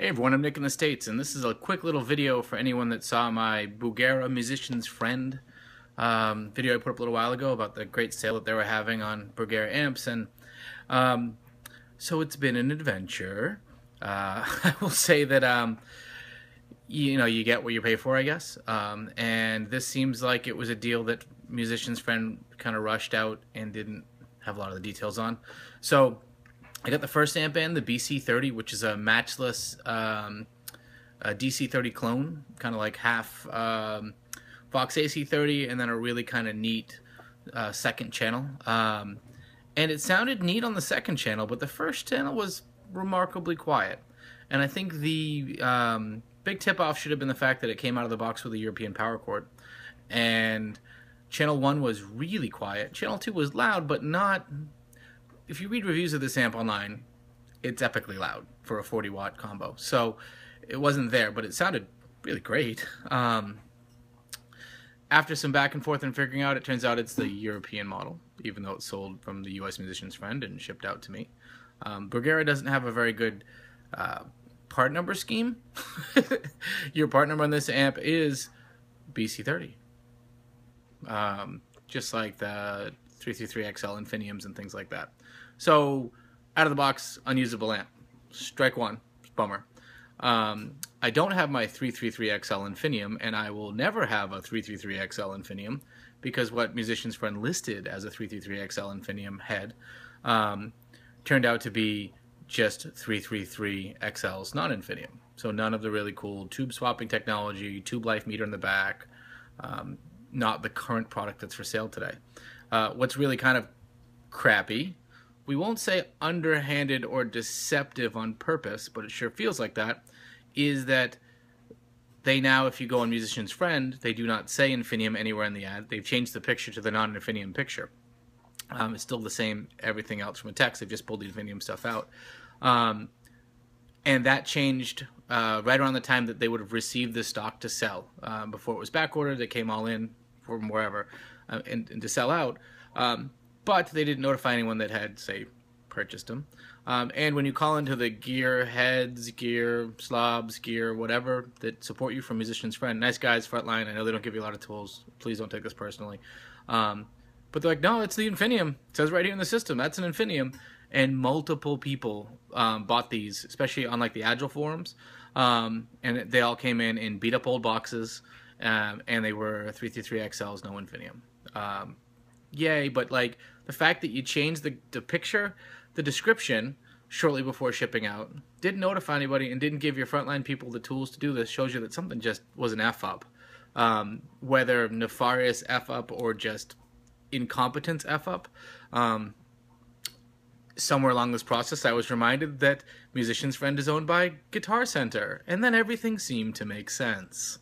Hey everyone, I'm Nick in the States, and this is a quick little video for anyone that saw my Bugera Musicians Friend video I put up a little while ago about the great sale that they were having on Bugera amps. And so it's been an adventure. I will say that you get what you pay for, I guess. And this seems like it was a deal that Musicians Friend kind of rushed out and didn't have a lot of the details on. So I got the first amp in, the BC30, which is a matchless a DC30 clone, kind of like half Fox AC30, and then a really kind of neat second channel. And it sounded neat on the second channel, but the first channel was remarkably quiet. And I think the big tip-off should have been the fact that it came out of the box with a European power cord. And channel 1 was really quiet. Channel 2 was loud, but not... If you read reviews of this amp online, it's epically loud for a 40-watt combo. So it wasn't there, but it sounded really great. After some back and forth and figuring out, it turns out it's the European model, even though it's sold from the US Musicians Friend and shipped out to me. Bugera doesn't have a very good part number scheme. Your part number on this amp is BC30. Just like the 333XL Infiniums and things like that. So, out of the box, unusable amp. Strike one. Bummer. I don't have my 333XL Infinium, and I will never have a 333XL Infinium, because what Musicians Friend listed as a 333XL Infinium head turned out to be just 333XL's non-Infinium. So none of the really cool tube swapping technology, tube life meter in the back, not the current product that's for sale today. What's really kind of crappy, we won't say underhanded or deceptive on purpose, but it sure feels like that, is that they now, if you go on Musician's Friend, they do not say Infinium anywhere in the ad. They've changed the picture to the non-Infinium picture. It's still the same, everything else from a text. They've just pulled the Infinium stuff out. And that changed right around the time that they would have received the stock to sell. Before it was back ordered, it came all in from wherever and to sell out. But they didn't notify anyone that had, say, purchased them. And when you call into the gear heads, gear slobs, gear whatever that support you from Musician's Friend, nice guys, frontline, I know they don't give you a lot of tools. Please don't take this personally. But they're like, no, it's the Infinium. It says right here in the system, that's an Infinium. And multiple people bought these, especially on like the Agile forums. And they all came in beat up old boxes. And they were 333XLs, no Infinium. Yay, but like the fact that you changed the picture, the description shortly before shipping out, didn't notify anybody and didn't give your frontline people the tools to do this shows you that something just was an F-up. Whether nefarious F-up or just incompetence F-up. Somewhere along this process, I was reminded that Musician's Friend is owned by Guitar Center, and then everything seemed to make sense.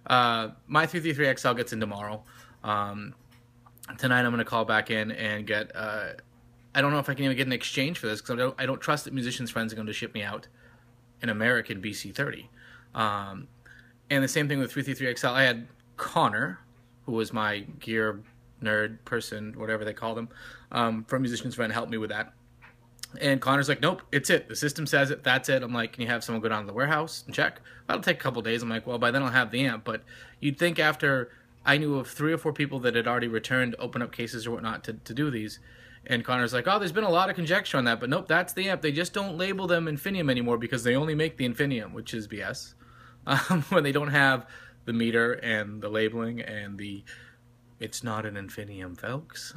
My 333XL gets in tomorrow. Tonight I'm going to call back in and get, I don't know if I can even get an exchange for this, because I don't trust that Musicians Friends are going to ship me out an American BC30. And the same thing with 333XL. I had Connor, who was my gear nerd person, whatever they called him, from Musicians Friend, help me with that. And Connor's like, nope, it's it. The system says it. That's it. I'm like, can you have someone go down to the warehouse and check? That'll take a couple days. I'm like, well, by then I'll have the amp. But you'd think after I knew of 3 or 4 people that had already returned open up cases or whatnot to do these. And Connor's like, oh, there's been a lot of conjecture on that. But nope, that's the amp. They just don't label them Infinium anymore because they only make the Infinium, which is BS. When they don't have the meter and the labeling and the... It's not an Infinium, folks.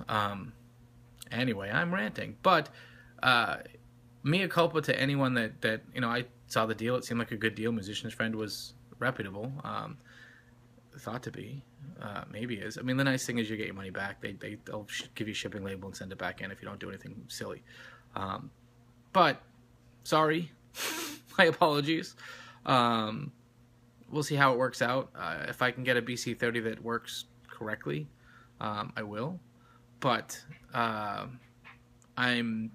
Anyway, I'm ranting. But mea culpa to anyone that you know, I saw the deal. It seemed like a good deal. Musician's Friend was reputable. Thought to be. Maybe is. I mean, the nice thing is you get your money back. They'll give you a shipping label and send it back in if you don't do anything silly. But, sorry. My apologies. We'll see how it works out. If I can get a BC30 that works correctly, I will. But I'm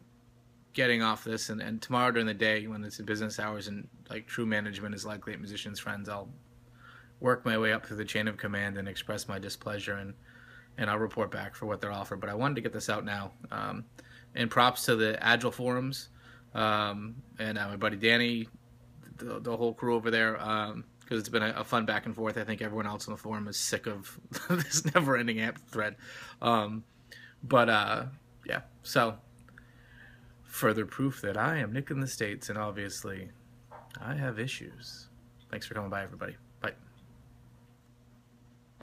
getting off this, and tomorrow during the day when it's in business hours and like true management is likely at Musicians Friends, I'll work my way up through the chain of command and express my displeasure, and I'll report back for what they're offered. But I wanted to get this out now. And props to the Agile forums, and my buddy Danny the whole crew over there, because it's been a fun back and forth. I think everyone else on the forum is sick of this never-ending amp thread. Yeah, so further proof that I am Nick in the States, and obviously I have issues. Thanks for coming by, everybody.